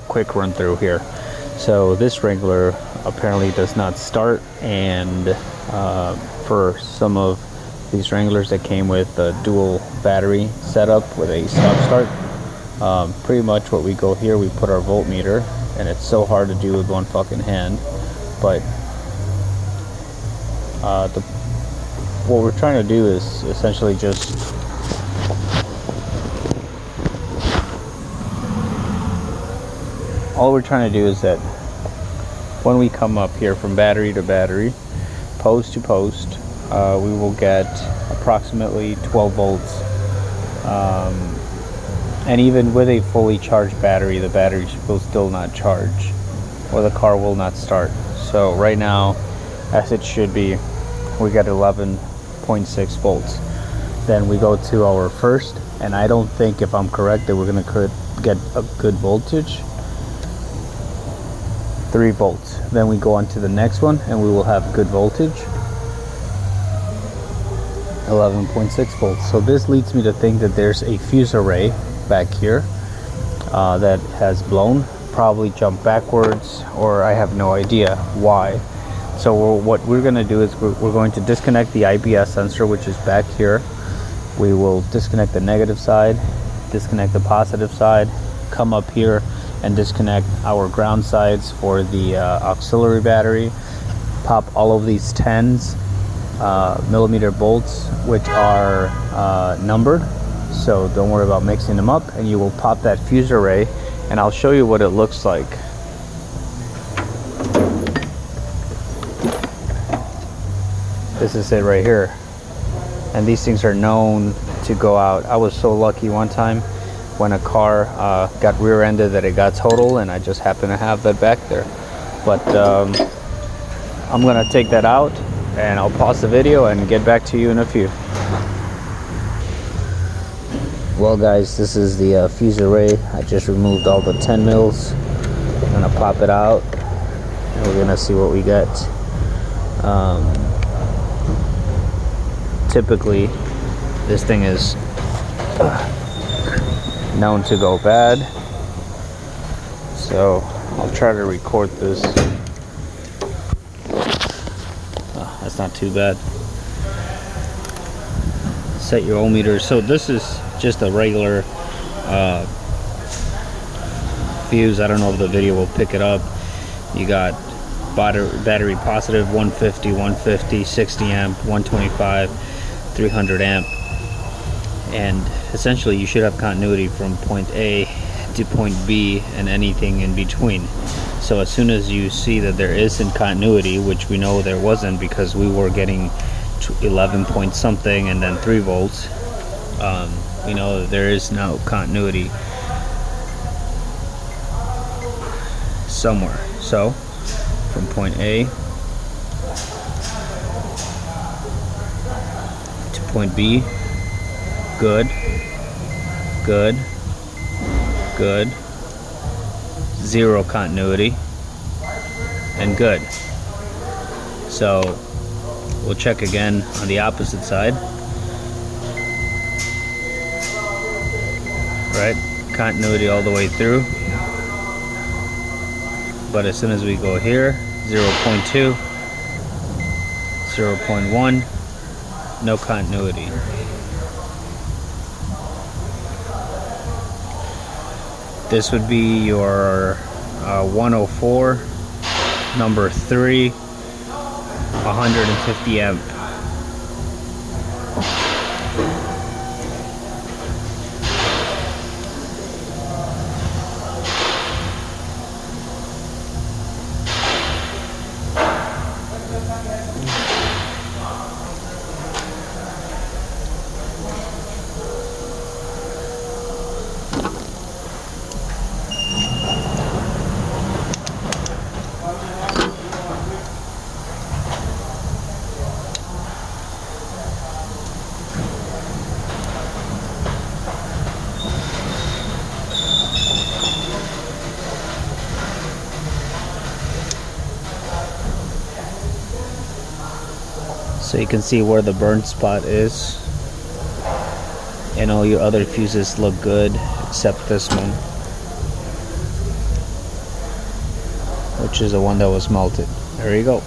quick run through here. So this Wrangler apparently does not start, and for some of these Wranglers that came with a dual battery setup with a stop start, pretty much what we go here, we put our voltmeter, and it's so hard to do with one fucking hand, but what we're trying to do is essentially just all we're trying to do is that when we come up here from battery to battery, post to post, we will get approximately 12 volts, and even with a fully charged battery, the battery will still not charge, or the car will not start. So right now, as it should be, we get 11.6 volts. Then we go to our first, and I don't think, if I'm correct, that we're going to get a good voltage. 3 volts. Then we go on to the next one, and we will have good voltage, 11.6 volts. So this leads me to think that there's a fuse array back here that has blown, probably jumped backwards, or I have no idea why. So what we're going to do is we're going to disconnect the IPS sensor, which is back here. We will disconnect the negative side, disconnect the positive side, come up here and disconnect our ground sides for the auxiliary battery, pop all of these 10s millimeter bolts, which are numbered, so don't worry about mixing them up, and you will pop that fuse array, and I'll show you what it looks like. This is it right here, and these things are known to go out. I was so lucky one time when a car got rear-ended that it got total, and I just happened to have that back there. But I'm gonna take that out, and I'll pause the video and get back to you in a few. Well guys, this is the fuse array. I just removed all the 10 mils. I'm gonna pop it out, and we're gonna see what we get. Typically this thing is known to go bad, so I'll try to record this. Oh, that's not too bad. Set your ohmmeter. So this is just a regular fuse. I don't know if the video will pick it up. You got battery positive 150, 150, 60 amp, 125, 300 amp, and essentially you should have continuity from point A to point B and anything in between. So as soon as you see that there isn't continuity, which we know there wasn't because we were getting 11 point something and then 3 volts, we know that there is no continuity somewhere. So from point A to point B, good, good, good, zero continuity, and good. So we'll check again on the opposite side. Right, continuity all the way through, but as soon as we go here, 0.2, 0.1, no continuity. This would be your 104, number 3, 150 amp. So you can see where the burn spot is, and all your other fuses look good except this one. which is the one that was melted. There you go.